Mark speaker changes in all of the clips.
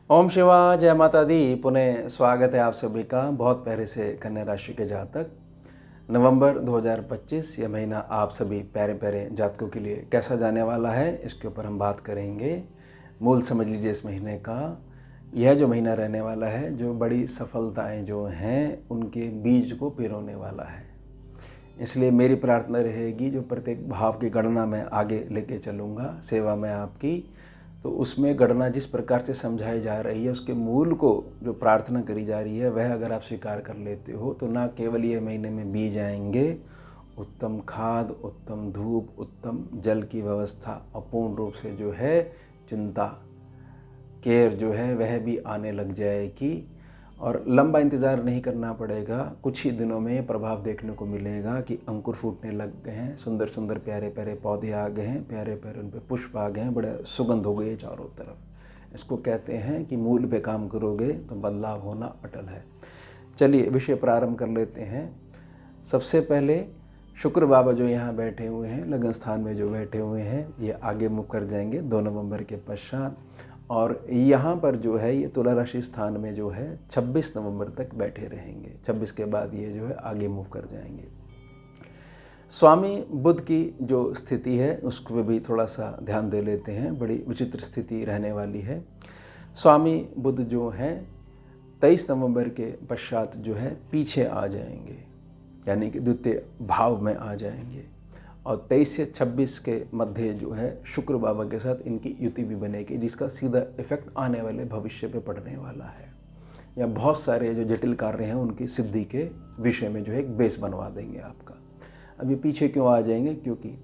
Speaker 1: ओम शिवा जय माता दी। पुनः स्वागत है आप सभी का। बहुत पहले से कन्या राशि के जातक नवंबर 2025 यह महीना आप सभी प्यारे प्यारे जातकों के लिए कैसा जाने वाला है, इसके ऊपर हम बात करेंगे। मूल समझ लीजिए इस महीने का यह जो महीना रहने वाला है, जो बड़ी सफलताएं जो हैं उनके बीज को पिरोने वाला है। इसलिए मेरी प्रार्थना रहेगी, जो प्रत्येक भाव की गणना मैं आगे लेके चलूँगा सेवा में आपकी, तो उसमें गणना जिस प्रकार से समझाई जा रही है, उसके मूल को जो प्रार्थना करी जा रही है वह अगर आप स्वीकार कर लेते हो तो ना केवल ये महीने में बीज आएंगे, उत्तम खाद, उत्तम धूप, उत्तम जल की व्यवस्था, अपूर्ण रूप से जो है चिंता, केयर जो है वह भी आने लग जाएगी और लंबा इंतज़ार नहीं करना पड़ेगा। कुछ ही दिनों में प्रभाव देखने को मिलेगा कि अंकुर फूटने लग गए हैं, सुंदर सुंदर प्यारे प्यारे पौधे आ गए हैं, प्यारे प्यारे उन पे पुष्प आ गए हैं, बड़े सुगंध हो गई है चारों तरफ। इसको कहते हैं कि मूल पे काम करोगे तो बदलाव होना अटल है। चलिए विषय प्रारंभ कर लेते हैं। सबसे पहले शुक्र बाबा जो यहाँ बैठे हुए हैं, लगन स्थान में जो बैठे हुए हैं, ये आगे मुख कर जाएंगे 2 नवंबर के पश्चात, और यहाँ पर जो है ये तुला राशि स्थान में जो है 26 नवंबर तक बैठे रहेंगे। 26 के बाद ये जो है आगे मूव कर जाएंगे। स्वामी बुध की जो स्थिति है उसको भी थोड़ा सा ध्यान दे लेते हैं। बड़ी विचित्र स्थिति रहने वाली है। स्वामी बुध जो हैं 23 नवंबर के पश्चात जो है पीछे आ जाएंगे, यानी कि द्वितीय भाव में आ जाएंगे, और 23 से 26 के मध्य जो है शुक्र बाबा के साथ इनकी युति भी बनेगी, जिसका सीधा इफेक्ट आने वाले भविष्य पे पड़ने वाला है, या बहुत सारे जो जटिल कार्य हैं उनकी सिद्धि के विषय में जो है एक बेस बनवा देंगे आपका। अभी पीछे क्यों आ जाएंगे? क्योंकि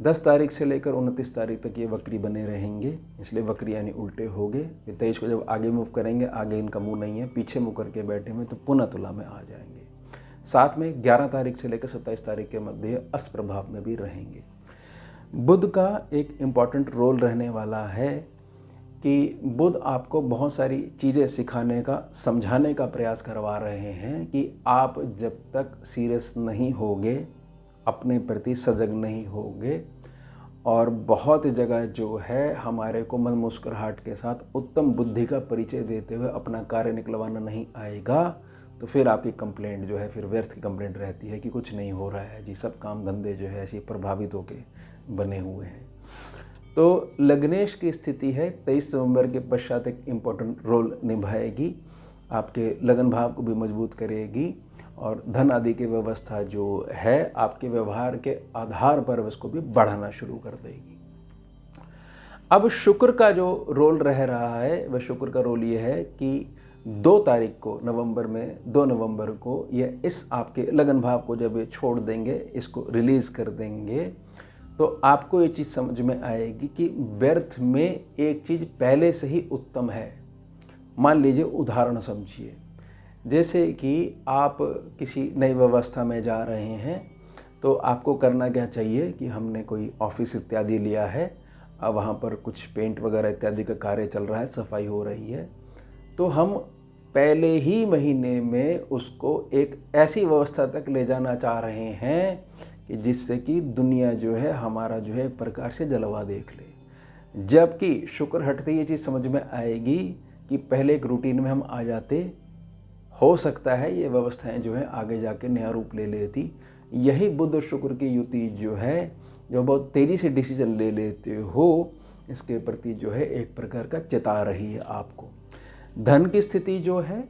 Speaker 1: 10 तारीख से लेकर 29 तारीख तक ये वक्री बने रहेंगे, इसलिए वक्री यानी उल्टे हो गए। फिर 23 को जब आगे मूव करेंगे, आगे इनका मुँह नहीं है, पीछे मुँह करके बैठे हुए, तो पुनः तुला में आ जाएंगे। साथ में 11 तारीख से लेकर 27 तारीख के मध्य अस्त प्रभाव में भी रहेंगे। बुध का एक इम्पॉर्टेंट रोल रहने वाला है कि बुध आपको बहुत सारी चीज़ें सिखाने का, समझाने का प्रयास करवा रहे हैं कि आप जब तक सीरियस नहीं होगे, अपने प्रति सजग नहीं होगे, और बहुत जगह जो है हमारे को मन मुस्कुराहट के साथ उत्तम बुद्धि का परिचय देते हुए अपना कार्य निकलवाना नहीं आएगा, तो फिर आपकी कंप्लेंट जो है फिर व्यर्थ की कंप्लेंट रहती है कि कुछ नहीं हो रहा है जी, सब काम धंधे जो है ऐसे प्रभावित होके बने हुए हैं। तो लग्नेश की स्थिति है 23 नवंबर के पश्चात एक इम्पोर्टेंट रोल निभाएगी, आपके लगन भाव को भी मजबूत करेगी, और धन आदि की व्यवस्था जो है आपके व्यवहार के आधार पर उसको भी बढ़ाना शुरू कर देगी। अब शुक्र का जो रोल रह रहा है, वह शुक्र का रोल ये है कि 2 तारीख को नवंबर में 2 नवंबर को ये इस आपके लगन भाव को जब ये छोड़ देंगे, इसको रिलीज़ कर देंगे, तो आपको ये चीज़ समझ में आएगी कि व्यर्थ में एक चीज़ पहले से ही उत्तम है। मान लीजिए, उदाहरण समझिए, जैसे कि आप किसी नई व्यवस्था में जा रहे हैं, तो आपको करना क्या चाहिए कि हमने कोई ऑफिस इत्यादि लिया है, अब वहाँ पर कुछ पेंट वगैरह इत्यादि का कार्य चल रहा है, सफाई हो रही है, तो हम पहले ही महीने में उसको एक ऐसी व्यवस्था तक ले जाना चाह रहे हैं कि जिससे कि दुनिया जो है हमारा जो है एक प्रकार से जलवा देख ले। जबकि शुक्र हटते ये चीज़ समझ में आएगी कि पहले एक रूटीन में हम आ जाते, हो सकता है ये व्यवस्थाएं जो है आगे जाके नया रूप ले लेती। यही बुध और शुक्र की युति जो है, जो बहुत तेज़ी से डिसीजन ले लेते हो, इसके प्रति जो है एक प्रकार का चेता रही है आपको। धन की स्थिति जो है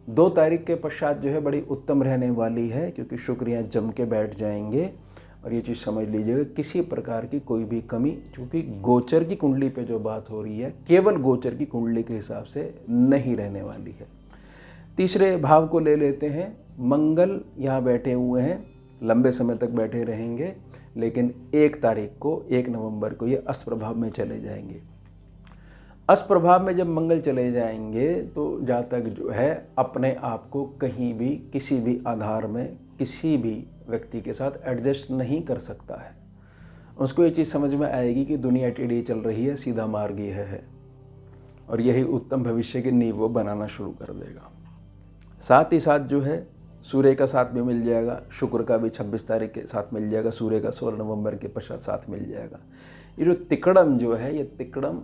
Speaker 1: 2 तारीख के पश्चात जो है बड़ी उत्तम रहने वाली है, क्योंकि शुक्र यहाँ जम के बैठ जाएंगे, और ये चीज़ समझ लीजिएगा किसी प्रकार की कोई भी कमी, चूँकि गोचर की कुंडली पे जो बात हो रही है केवल गोचर की कुंडली के हिसाब से नहीं रहने वाली है। तीसरे भाव को ले लेते हैं। मंगल यहाँ बैठे हुए हैं, लंबे समय तक बैठे रहेंगे, लेकिन 1 तारीख को 1 नवंबर को ये अस्त प्रभाव में चले जाएंगे। अस्त प्रभाव में जब मंगल चले जाएंगे तो जातक जो है अपने आप को कहीं भी, किसी भी आधार में, किसी भी व्यक्ति के साथ एडजस्ट नहीं कर सकता है। उसको ये चीज़ समझ में आएगी कि दुनिया टेढ़ी चल रही है, सीधा मार्ग ही है, और यही उत्तम भविष्य की नींव वो बनाना शुरू कर देगा। साथ ही साथ जो है सूर्य का साथ भी मिल जाएगा, शुक्र का भी 26 तारीख के साथ मिल जाएगा, सूर्य का 16 नवंबर के पश्चात साथ मिल जाएगा। ये जो तिकड़म जो है, ये तिकड़म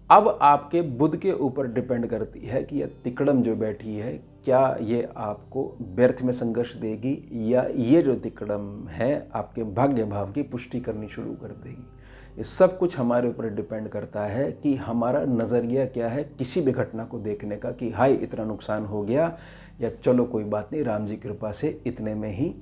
Speaker 1: अब आपके बुध के ऊपर डिपेंड करती है कि यह तिकड़म जो बैठी है क्या ये आपको व्यर्थ में संघर्ष देगी या ये जो तिकड़म है आपके भाग्य भाव की पुष्टि करनी शुरू कर देगी। ये सब कुछ हमारे ऊपर डिपेंड करता है कि हमारा नज़रिया क्या है किसी भी घटना को देखने का, कि हाय इतना नुकसान हो गया या चलो कोई बात नहीं, राम जी कृपा से इतने में ही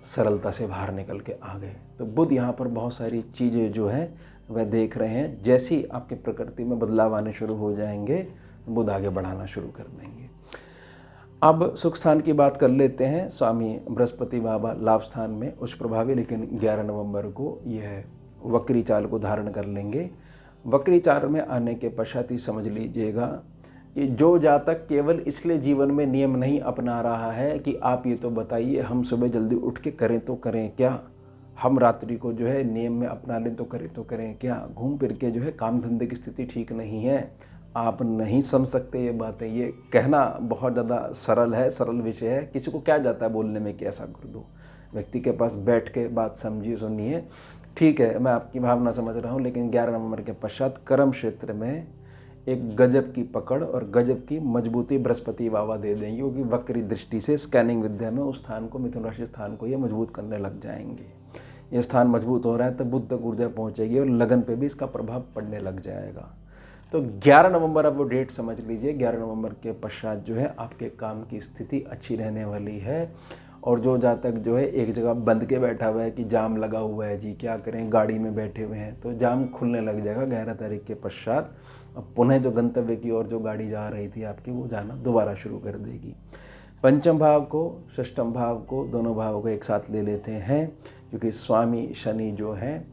Speaker 1: सरलता से बाहर निकल के आ गए। तो बुध यहाँ पर बहुत सारी चीज़ें जो है वह देख रहे हैं। जैसी आपकी प्रकृति में बदलाव आने शुरू हो जाएंगे बुध आगे बढ़ाना शुरू कर देंगे। अब सुख स्थान की बात कर लेते हैं। स्वामी बृहस्पति बाबा लाभ स्थान में उच्च प्रभावी, लेकिन 11 नवंबर को यह वक्री चाल को धारण कर लेंगे। वक्री चाल में आने के पश्चात ही समझ लीजिएगा कि जो जातक केवल इसलिए जीवन में नियम नहीं अपना रहा है कि आप ये तो बताइए हम सुबह जल्दी उठ के करें तो करें क्या, हम रात्रि को जो है नियम में अपना लें तो करें क्या, घूम फिर के जो है काम धंधे की स्थिति ठीक नहीं है, आप नहीं समझ सकते ये बातें। ये कहना बहुत ज़्यादा सरल है, सरल विषय है, किसी को क्या जाता है बोलने में कि ऐसा कर दो। व्यक्ति के पास बैठ के बात समझिए, सुनिए, ठीक है मैं आपकी भावना समझ रहा हूँ, लेकिन 11 नवंबर के पश्चात कर्म क्षेत्र में एक गजब की पकड़ और गजब की मजबूती बृहस्पति बाबा दे देंगे, क्योंकि वक्री दृष्टि से स्कैनिंग विद्या में उस स्थान को, मिथुन राशि स्थान को ये मजबूत करने लग जाएंगे। ये स्थान मजबूत हो रहा है तब बुध तक ऊर्जा पहुंचेगी और लगन पे भी इसका प्रभाव पड़ने लग जाएगा। तो 11 नवंबर अब वो डेट समझ लीजिए। 11 नवंबर के पश्चात जो है आपके काम की स्थिति अच्छी रहने वाली है। और जो जातक जो है एक जगह बंद के बैठा हुआ है कि जाम लगा हुआ है जी क्या करें, गाड़ी में बैठे हुए हैं, तो जाम खुलने लग जाएगा 11 तारीख के पश्चात। अब पुनः जो गंतव्य की ओर जो गाड़ी जा रही थी आपकी वो जाना दोबारा शुरू कर देगी। पंचम भाव को, षष्ठम भाव को, दोनों भावों को एक साथ ले लेते हैं, क्योंकि स्वामी शनि जो हैं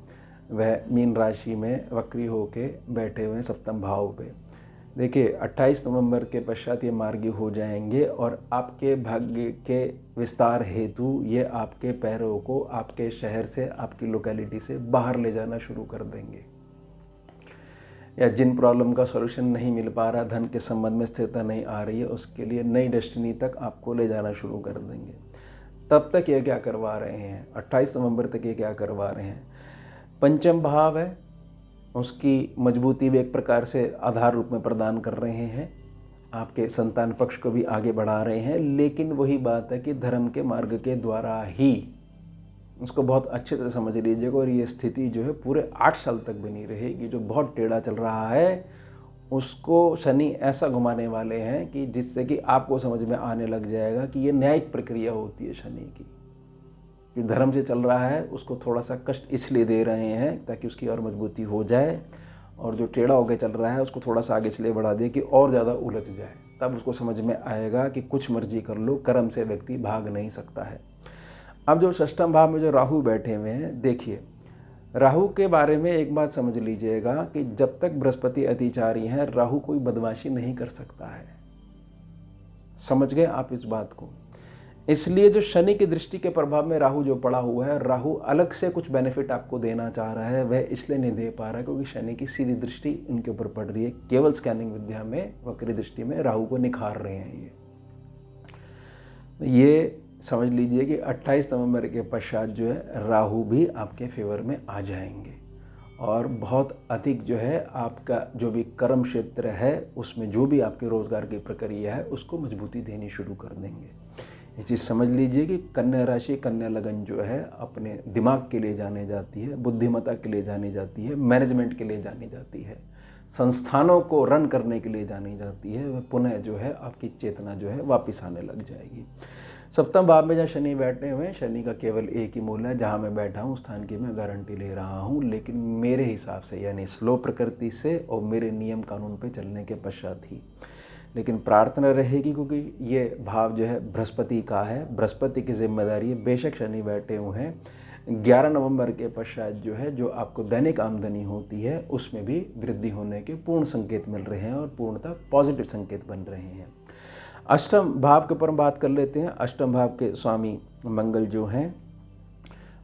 Speaker 1: वह मीन राशि में वक्री होके बैठे हुए हैं सप्तम भाव पे। देखिए 28 नवंबर के पश्चात ये मार्गी हो जाएंगे और आपके भाग्य के विस्तार हेतु ये आपके पैरों को आपके शहर से, आपकी लोकेलिटी से बाहर ले जाना शुरू कर देंगे। या जिन प्रॉब्लम का सॉल्यूशन नहीं मिल पा रहा, धन के संबंध में स्थिरता नहीं आ रही है, उसके लिए नई डेस्टिनी तक आपको ले जाना शुरू कर देंगे। तब तक ये क्या करवा रहे हैं, 28 नवंबर तक ये क्या करवा रहे हैं, पंचम भाव है उसकी मजबूती भी एक प्रकार से आधार रूप में प्रदान कर रहे हैं, आपके संतान पक्ष को भी आगे बढ़ा रहे हैं। लेकिन वही बात है कि धर्म के मार्ग के द्वारा ही, उसको बहुत अच्छे से समझ लीजिएगा। और ये स्थिति जो है पूरे 8 साल तक बनी रहेगी। जो बहुत टेढ़ा चल रहा है उसको शनि ऐसा घुमाने वाले हैं कि जिससे कि आपको समझ में आने लग जाएगा कि ये न्यायिक प्रक्रिया होती है शनि की। जो धर्म से चल रहा है उसको थोड़ा सा कष्ट इसलिए दे रहे हैं ताकि उसकी और मजबूती हो जाए, और जो टेढ़ा होकर चल रहा है उसको थोड़ा सा आगे इसलिए बढ़ा दिए कि और ज़्यादा उलझ जाए। तब उसको समझ में आएगा कि कुछ मर्जी कर लो, कर्म से व्यक्ति भाग नहीं सकता है। अब जो षष्ठम भाव में जो राहु बैठे हुए हैं, देखिए राहु के बारे में एक बात समझ लीजिएगा कि जब तक बृहस्पति अतिचारी हैं राहु कोई बदमाशी नहीं कर सकता है। समझ गए आप इस बात को। इसलिए जो शनि की दृष्टि के प्रभाव में राहु जो पड़ा हुआ है, राहु अलग से कुछ बेनिफिट आपको देना चाह रहा है, वह इसलिए नहीं दे पा रहा है क्योंकि शनि की सीधी दृष्टि इनके ऊपर पड़ रही है। केवल स्कैनिंग विद्या में वक्री दृष्टि में राहु को निखार रहे हैं। ये समझ लीजिए कि 28 नवंबर के पश्चात जो है राहु भी आपके फेवर में आ जाएंगे और बहुत अधिक जो है आपका जो भी कर्म क्षेत्र है उसमें जो भी आपके रोजगार की प्रक्रिया है उसको मजबूती देनी शुरू कर देंगे। ये चीज़ समझ लीजिए कि कन्या राशि, कन्या लगन जो है अपने दिमाग के लिए जाने जाती है, बुद्धिमत्ता के लिए जानी जाती है, मैनेजमेंट के लिए जानी जाती है, संस्थानों को रन करने के लिए जानी जाती है। वह पुनः जो है आपकी चेतना जो है वापस आने लग जाएगी। सप्तम भाव में जहाँ शनि बैठे हुए हैं, शनि का केवल एक ही मूल है, जहाँ मैं बैठा हूँ स्थान की मैं गारंटी ले रहा हूँ, लेकिन मेरे हिसाब से यानी स्लो प्रकृति से और मेरे नियम कानून पे चलने के पश्चात ही। लेकिन प्रार्थना रहेगी क्योंकि ये भाव जो है बृहस्पति का है, बृहस्पति की जिम्मेदारी है। बेशक शनि बैठे हुए हैं, 11 नवंबर के पश्चात जो है जो आपको दैनिक आमदनी होती है उसमें भी वृद्धि होने के पूर्ण संकेत मिल रहे हैं और पूर्णतः पॉजिटिव संकेत बन रहे हैं। अष्टम भाव के ऊपर हम बात कर लेते हैं। अष्टम भाव के स्वामी मंगल जो हैं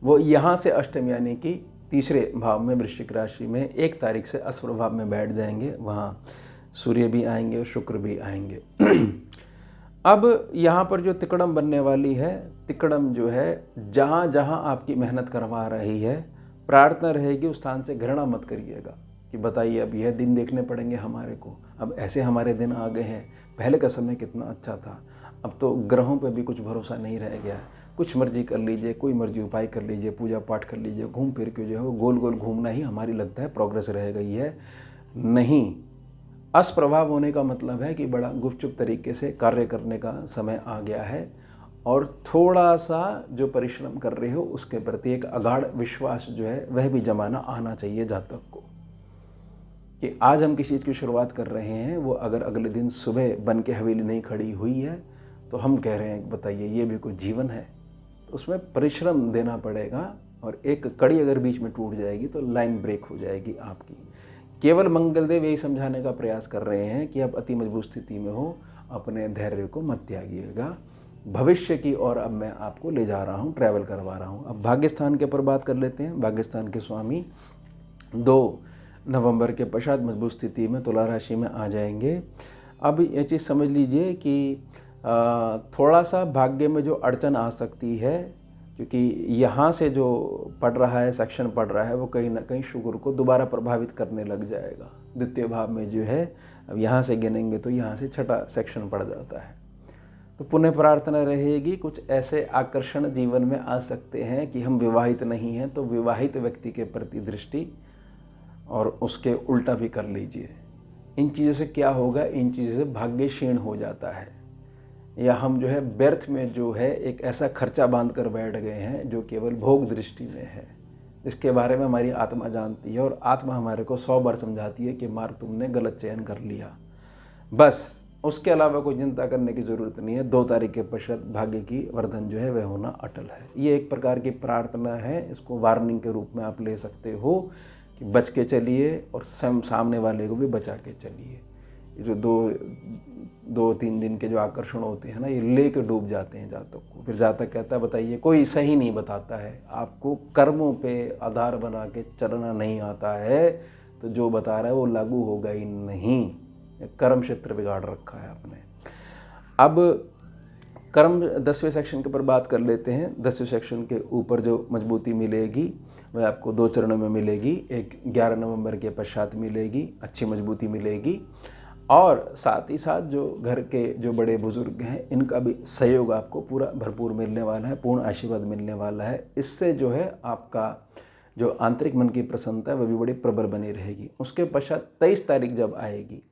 Speaker 1: वो यहाँ से अष्टम यानी कि तीसरे भाव में वृश्चिक राशि में 1 तारीख से अश्व भाव में बैठ जाएंगे। वहाँ सूर्य भी आएंगे और शुक्र भी आएंगे। अब यहाँ पर जो तिकड़म बनने वाली है, तिकड़म जो है जहाँ जहाँ आपकी मेहनत करवा रही है, प्रार्थना रहेगी उस स्थान से घृणा मत करिएगा। कि बताइए अब यह दिन देखने पड़ेंगे हमारे को। अब ऐसे हमारे दिन आ गए हैं, पहले का समय कितना अच्छा था। अब तो ग्रहों पे भी कुछ भरोसा नहीं रह गया है। कुछ मर्जी कर लीजिए, कोई मर्जी उपाय कर लीजिए, पूजा पाठ कर लीजिए, घूम फिर के जो है वो गोल गोल घूमना ही हमारी लगता है प्रोग्रेस रह गई है। नहीं, अष्प्रभाव होने का मतलब है कि बड़ा गुपचुप तरीके से कार्य करने का समय आ गया है, और थोड़ा सा जो परिश्रम कर रहे हो उसके प्रति एक अगाढ़ विश्वास जो है वह भी जमाना आना चाहिए जातक को, कि आज हम किसी चीज़ की शुरुआत कर रहे हैं, वो अगर अगले दिन सुबह बन के हवेली नहीं खड़ी हुई है तो हम कह रहे हैं बताइए ये भी कोई जीवन है। तो उसमें परिश्रम देना पड़ेगा, और एक कड़ी अगर बीच में टूट जाएगी तो लाइन ब्रेक हो जाएगी आपकी। केवल मंगलदेव यही समझाने का प्रयास कर रहे हैं कि आप अति मजबूत स्थिति में हो, अपने धैर्य को मत त्यागिएगा। भविष्य की ओर अब मैं आपको ले जा रहा हूँ, ट्रैवल करवा रहा हूँ। अब भाग्यस्थान के ऊपर बात कर लेते हैं। भाग्यस्थान के स्वामी 2 नवंबर के पश्चात मजबूत स्थिति में तुला राशि में आ जाएंगे। अब ये चीज़ समझ लीजिए कि थोड़ा सा भाग्य में जो अड़चन आ सकती है, क्योंकि यहाँ से जो पढ़ रहा है, सेक्शन पढ़ रहा है, वो कहीं ना कहीं शुक्र को दोबारा प्रभावित करने लग जाएगा। द्वितीय भाव में जो है, अब यहाँ से गिनेंगे तो यहाँ से छठा सेक्शन पड़ जाता है। तो पुण्य प्रार्थना रहेगी, कुछ ऐसे आकर्षण जीवन में आ सकते हैं कि हम विवाहित नहीं हैं तो विवाहित व्यक्ति के प्रति दृष्टि, और उसके उल्टा भी कर लीजिए। इन चीज़ों से क्या होगा, इन चीज़ों से भाग्य क्षीण हो जाता है, या हम जो है व्यर्थ में जो है एक ऐसा खर्चा बांध कर बैठ गए हैं जो केवल भोग दृष्टि में है। इसके बारे में हमारी आत्मा जानती है, और आत्मा हमारे को 100 बार समझाती है कि मार्ग तुमने गलत चयन कर लिया। बस उसके अलावा कोई चिंता करने की ज़रूरत नहीं है। 2 तारीख के पश्चात भाग्य की वर्धन जो है वह होना अटल है। ये एक प्रकार की प्रार्थना है, इसको वार्निंग के रूप में आप ले सकते हो कि बच के चलिए और सामने वाले को भी बचा के चलिए। ये जो 2-3 दिन के जो आकर्षण होते हैं ना, ये ले के डूब जाते हैं जातक को। फिर जातक कहता है बताइए, कोई सही नहीं बताता है, आपको कर्मों पे आधार बना के चलना नहीं आता है, तो जो बता रहा है वो लागू होगा ही नहीं। कर्म क्षेत्र बिगाड़ रखा है आपने। अब कर्म 10वें सेक्शन के ऊपर बात कर लेते हैं। 10वें सेक्शन के ऊपर जो मजबूती मिलेगी वह आपको 2 चरणों में मिलेगी। एक 11 नवंबर के पश्चात मिलेगी, अच्छी मजबूती मिलेगी, और साथ ही साथ जो घर के जो बड़े बुजुर्ग हैं इनका भी सहयोग आपको पूरा भरपूर मिलने वाला है, पूर्ण आशीर्वाद मिलने वाला है। इससे जो है आपका जो आंतरिक मन की प्रसन्नता है वह भी बड़ी प्रबल बनी रहेगी। उसके पश्चात 23 तारीख जब आएगी,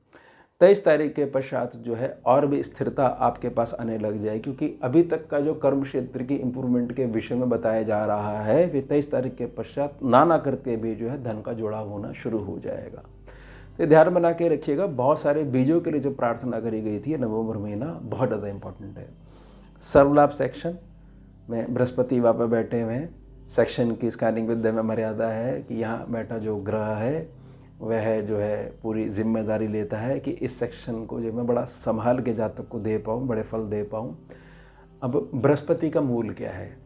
Speaker 1: 23 तारीख के पश्चात जो है और भी स्थिरता आपके पास आने लग जाए, क्योंकि अभी तक का जो कर्म क्षेत्र की इम्प्रूवमेंट के विषय में बताया जा रहा है, फिर 23 तारीख के पश्चात नाना करते भी जो है धन का जुड़ाव होना शुरू हो जाएगा। तो ध्यान बना के रखिएगा। बहुत सारे बीजों के लिए जो प्रार्थना करी गई थी, नवंबर महीना बहुत ज़्यादा इंपॉर्टेंट है। सर्वलाभ सेक्शन में बृहस्पति वहाँ पर बैठे हुए हैं। सेक्शन की स्कैनिंग विद्या में मर्यादा है कि यहाँ बैठा जो ग्रह है वह जो है पूरी जिम्मेदारी लेता है कि इस सेक्शन को जो मैं बड़ा संभाल के जातक को दे पाऊँ, बड़े फल दे पाऊँ। अब बृहस्पति का मूल क्या है,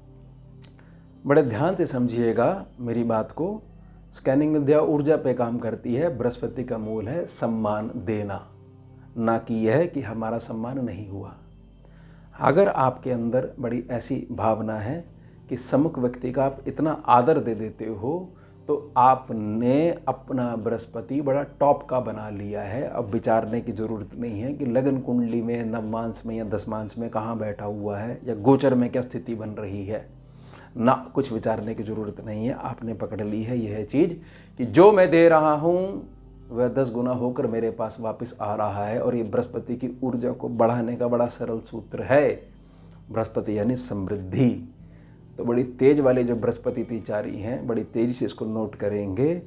Speaker 1: बड़े ध्यान से समझिएगा मेरी बात को। स्कैनिंग विद्या ऊर्जा पे काम करती है। बृहस्पति का मूल है सम्मान देना, ना कि यह कि हमारा सम्मान नहीं हुआ। अगर आपके अंदर बड़ी ऐसी भावना है कि सम्मुख व्यक्ति का आप इतना आदर दे देते हो, तो आपने अपना बृहस्पति बड़ा टॉप का बना लिया है। अब विचारने की ज़रूरत नहीं है कि लगन कुंडली में नवमांश में या दशमांश में कहाँ बैठा हुआ है, या गोचर में क्या स्थिति बन रही है, ना कुछ विचारने की ज़रूरत नहीं है। आपने पकड़ ली है यह चीज़ कि जो मैं दे रहा हूँ वह 10 गुना होकर मेरे पास वापस आ रहा है। और ये बृहस्पति की ऊर्जा को बढ़ाने का बड़ा सरल सूत्र है। बृहस्पति यानी समृद्धि। तो बड़ी तेज वाले जो बृहस्पति तिचारी हैं, बड़ी तेज़ी से इसको नोट करेंगे,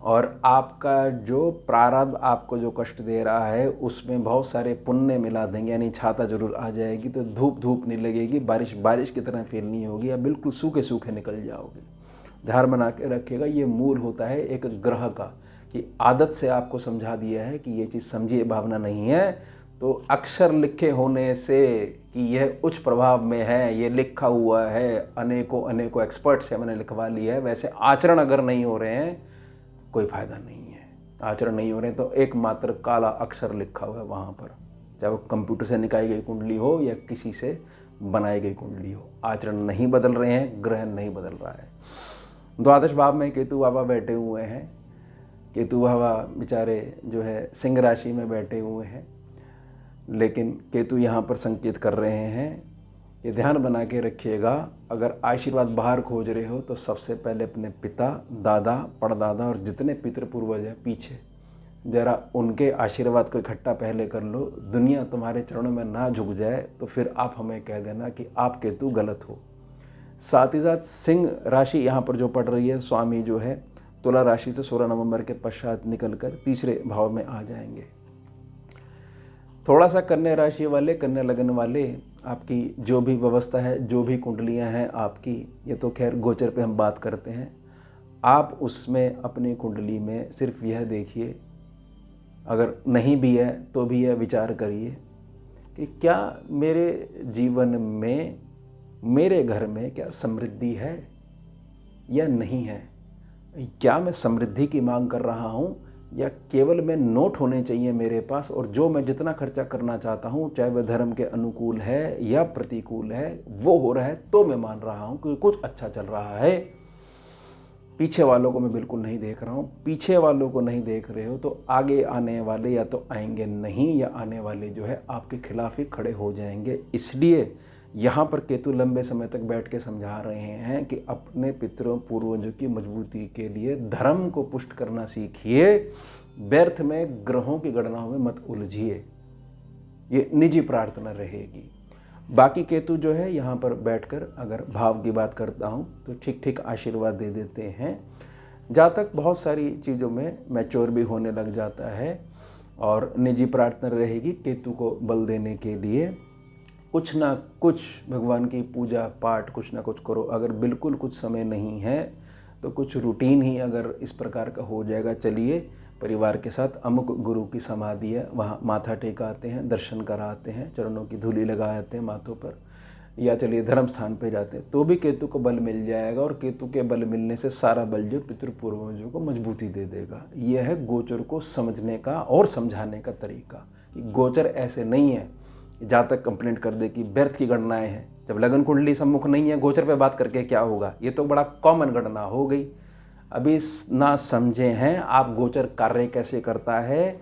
Speaker 1: और आपका जो प्रारब्ध आपको जो कष्ट दे रहा है उसमें बहुत सारे पुण्य मिला देंगे। यानी छाता जरूर आ जाएगी, तो धूप नहीं लगेगी, बारिश की तरह फील नहीं होगी, या बिल्कुल सूखे सूखे निकल जाओगे। ध्यान बना के रखिएगा, ये मूल होता है एक ग्रह का, कि आदत से आपको समझा दिया है कि ये चीज़ समझिए, भावना नहीं है। तो अक्षर लिखे होने से कि यह उच्च प्रभाव में है, ये लिखा हुआ है, अनेकों एक्सपर्ट से मैंने लिखवा लिया है, वैसे आचरण अगर नहीं हो रहे हैं कोई फायदा नहीं है। आचरण नहीं हो रहे तो एकमात्र काला अक्षर लिखा हुआ है वहाँ पर, चाहे वो कंप्यूटर से निकाली गई कुंडली हो या किसी से बनाई गई कुंडली हो। आचरण नहीं बदल रहे हैं, ग्रह नहीं बदल रहा है। द्वादश भाव में केतु बाबा बैठे हुए हैं। केतु बाबा बेचारे जो है सिंह राशि में बैठे हुए हैं, लेकिन केतु यहाँ पर संकेत कर रहे हैं, ये ध्यान बना के रखिएगा, अगर आशीर्वाद बाहर खोज रहे हो तो सबसे पहले अपने पिता, दादा, परदादा और जितने पितृ पूर्वज हैं पीछे, ज़रा उनके आशीर्वाद को इकट्ठा पहले कर लो। दुनिया तुम्हारे चरणों में ना झुक जाए तो फिर आप हमें कह देना कि आप केतु गलत हो। साथ ही साथ सिंह राशि यहाँ पर जो पड़ रही है, स्वामी जो है तुला राशि से 16 नवंबर के पश्चात निकलकर तीसरे भाव में आ जाएंगे। थोड़ा सा कन्या राशि वाले, कन्या लगन वाले, आपकी जो भी व्यवस्था है, जो भी कुंडलियां हैं आपकी, ये तो खैर गोचर पे हम बात करते हैं, आप उसमें अपनी कुंडली में सिर्फ यह देखिए, अगर नहीं भी है तो भी यह विचार करिए कि क्या मेरे जीवन में, मेरे घर में क्या समृद्धि है या नहीं है। क्या मैं समृद्धि की मांग कर रहा हूँ या केवल मैं नोट होने चाहिए मेरे पास, और जो मैं जितना खर्चा करना चाहता हूँ, चाहे वह धर्म के अनुकूल है या प्रतिकूल है, वो हो रहा है तो मैं मान रहा हूँ कि कुछ अच्छा चल रहा है। पीछे वालों को मैं बिल्कुल नहीं देख रहा हूँ। पीछे वालों को नहीं देख रहे हो तो आगे आने वाले या तो आएंगे नहीं, या आने वाले जो है आपके खिलाफ ही खड़े हो जाएंगे। इसलिए यहाँ पर केतु लंबे समय तक बैठ के समझा रहे हैं कि अपने पितरों पूर्वजों की मजबूती के लिए धर्म को पुष्ट करना सीखिए, व्यर्थ में ग्रहों की गणनाओं में मत उलझिए। ये निजी प्रार्थना रहेगी। बाकी केतु जो है यहाँ पर बैठकर अगर भाव की बात करता हूँ तो ठीक ठीक आशीर्वाद दे देते हैं। जातक बहुत सारी चीज़ों में मैच्योर भी होने लग जाता है, और निजी प्रार्थना रहेगी केतु को बल देने के लिए। कुछ ना कुछ भगवान की पूजा पाठ कुछ ना कुछ करो। अगर बिल्कुल कुछ समय नहीं है तो कुछ रूटीन ही अगर इस प्रकार का हो जाएगा, चलिए परिवार के साथ अमुक गुरु की समाधि है, वहाँ माथा टेकाते हैं, दर्शन कराते हैं, चरणों की धूली लगाते हैं माथों पर, या चलिए धर्म स्थान पे जाते हैं, तो भी केतु को बल मिल जाएगा। और केतु के बल मिलने से सारा बल जो पितृपूर्वजों को मजबूती दे देगा। यह है गोचर को समझने का और समझाने का तरीका। कि गोचर ऐसे नहीं है जातक कंप्लेंट कर दे कि व्यर्थ की गणनाएं हैं। जब लगन कुंडली सम्मुख नहीं है, गोचर पे बात करके क्या होगा। ये तो बड़ा कॉमन गणना हो गई। अभी ना समझे हैं आप गोचर कार्य कैसे करता है,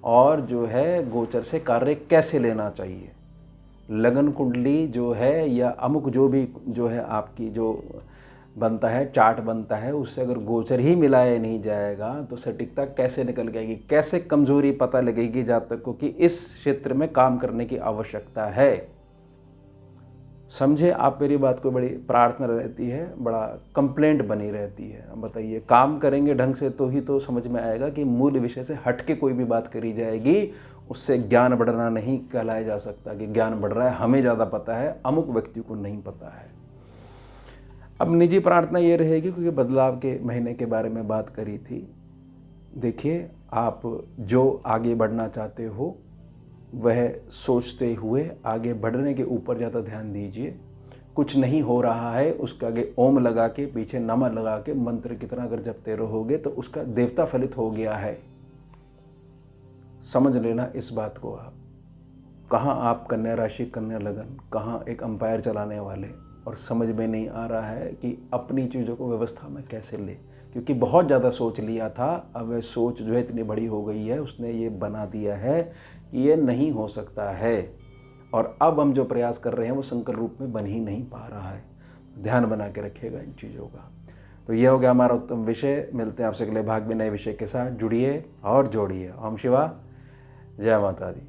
Speaker 1: और जो है गोचर से कार्य कैसे लेना चाहिए। लगन कुंडली जो है या अमुक जो भी जो है आपकी जो बनता है, चार्ट बनता है, उससे अगर गोचर ही मिलाया नहीं जाएगा तो सटीकता कैसे निकल जाएगी, कैसे कमजोरी पता लगेगी जातक को कि इस क्षेत्र में काम करने की आवश्यकता है। समझे आप मेरी बात को। बड़ी प्रार्थना रहती है, बड़ा कंप्लेंट बनी रहती है। अब बताइए, काम करेंगे ढंग से तो ही तो समझ में आएगा कि मूल विषय से हट के कोई भी बात करी जाएगी, उससे ज्ञान बढ़ना नहीं कहलाया जा सकता कि ज्ञान बढ़ रहा है, हमें ज़्यादा पता है, अमुक व्यक्ति को नहीं पता है। अब निजी प्रार्थना ये रहेगी, क्योंकि बदलाव के महीने के बारे में बात करी थी। देखिए, आप जो आगे बढ़ना चाहते हो वह सोचते हुए आगे बढ़ने के ऊपर ज़्यादा ध्यान दीजिए। कुछ नहीं हो रहा है, उसके आगे ओम लगा के, पीछे नमः लगा के मंत्र कितना अगर जपते रहोगे तो उसका देवता फलित हो गया है। समझ लेना इस बात को आप। कहाँ आप कन्या राशि, कन्या लगन, कहाँ एक अंपायर चलाने वाले, और समझ में नहीं आ रहा है कि अपनी चीज़ों को व्यवस्था में कैसे ले। क्योंकि बहुत ज़्यादा सोच लिया था, अब वह सोच जो है इतनी बड़ी हो गई है, उसने ये बना दिया है कि ये नहीं हो सकता है। और अब हम जो प्रयास कर रहे हैं वो संकर रूप में बन ही नहीं पा रहा है। ध्यान बना के रखिएगा इन चीज़ों का। तो ये हो गया हमारा उत्तम विषय। मिलते हैं आपसे अगले भाग में नए विषय के साथ। जुड़िए और जोड़िए। ओम शिवा, जय माता दी।